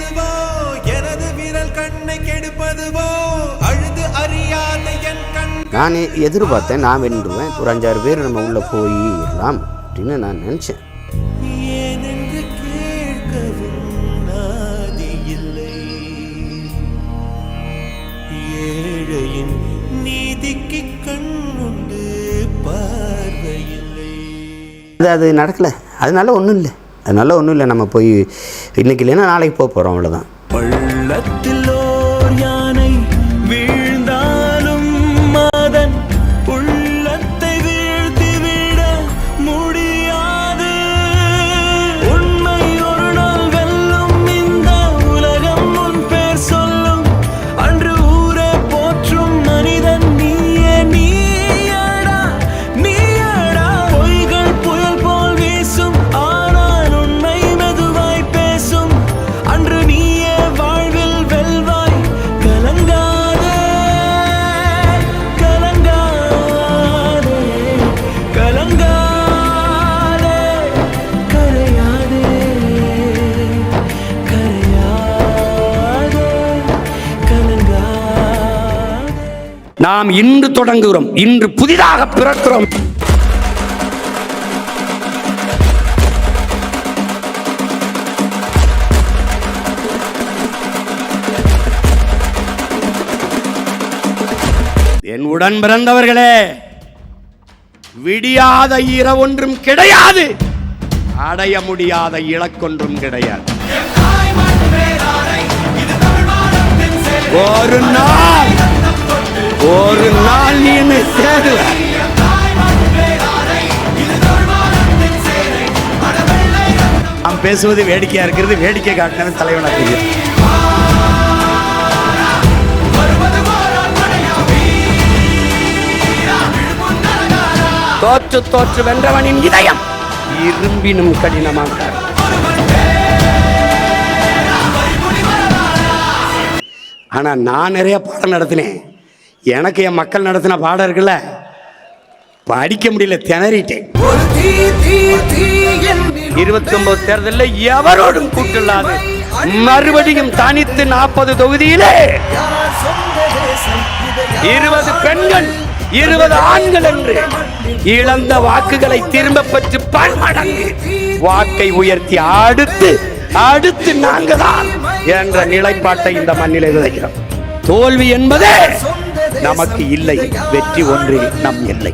எதுவோ எனது விரல் கண்ணை கெடுப்பதுவோ அழுது அறியாத என் கண். நான் எதிர்பார்த்தேன் நான் வென்றுவேன், ஒரு 5-6 பேர் நம்ம உள்ள போயிடலாம் அப்படின்னு நான் நினைச்சேன். ஏனென்று கேட்கவும் நாதி இல்லை, ஏழையின் நீதிக்கு கண்ணுண்டு பார்வையில்லை. அது நடக்கலை, அதனால ஒன்றும் இல்லை, நம்ம போய் இன்னைக்கு இல்லைன்னா நாளைக்கு போக போகிறோம், அவ்வளோதான். பள்ளத்தில் ஓர் யானை வீழ்ந்தாலும் மாதன் உள்ளத்தை வீழ்த்திவிட முடியாது. உண்மை ஒரு நாள் வெல்லும், இந்த உலகம் உன் பேர் சொல்லும். அன்று ஊரே போற்றும் மனிதன் நீயே, நீயடா நீயடா. பொய்கள் புயல் போல் வீசும், ஆனால் உண்மை மெதுவாய் பேசும். அன்று நீயே வாழ்வில் வெல்வாய். கலங்காதே கலங்காதே கலங்காதே, கரையாதே கரையாதே கலங்காதே. நாம் இன்று தொடங்குகிறோம், இன்று புதிதாக பிறக்கிறோம். என் உடன் பிறந்தவர்களே, விடியாத இரவொன்றும் கிடையாது, அடைய முடியாத இலக்கொன்றும் கிடையாது. ஒரு நாள் நீ என்ன சேருவ. நாம் பேசுவது வேடிக்கையா இருக்கிறது, வேடிக்கை காட்டினது தலைவனா தெரியும். தோற்று தோற்று வென்றவனின் இதயம் இரும்பினும் கடினமாக்கார். ஆனா நான் நிறைய பாடம் நடத்தினேன், எனக்கு என் மக்கள் நடத்தின பாடம் இருக்குல்ல, படிக்க முடியல, திணறிட்டேன். 29 தேர்தலில் எவரோடும் கூட்டில்லாது மறுபடியும் தனித்து 40 தொகுதியிலே 20 பெண்கள் 20 ஆண்கள் என்று இழந்த வாக்குகளை திரும்ப பெற்று பன்மடங்கு வாக்கை உயர்த்தி அடுத்து நாங்கள் தான் என்ற நிலைப்பாட்டை இந்த மண்ணிலே விதைக்கிறோம். தோல்வி என்பதே நமக்கு இல்லை, வெற்றி ஒன்றே நம் எல்லை.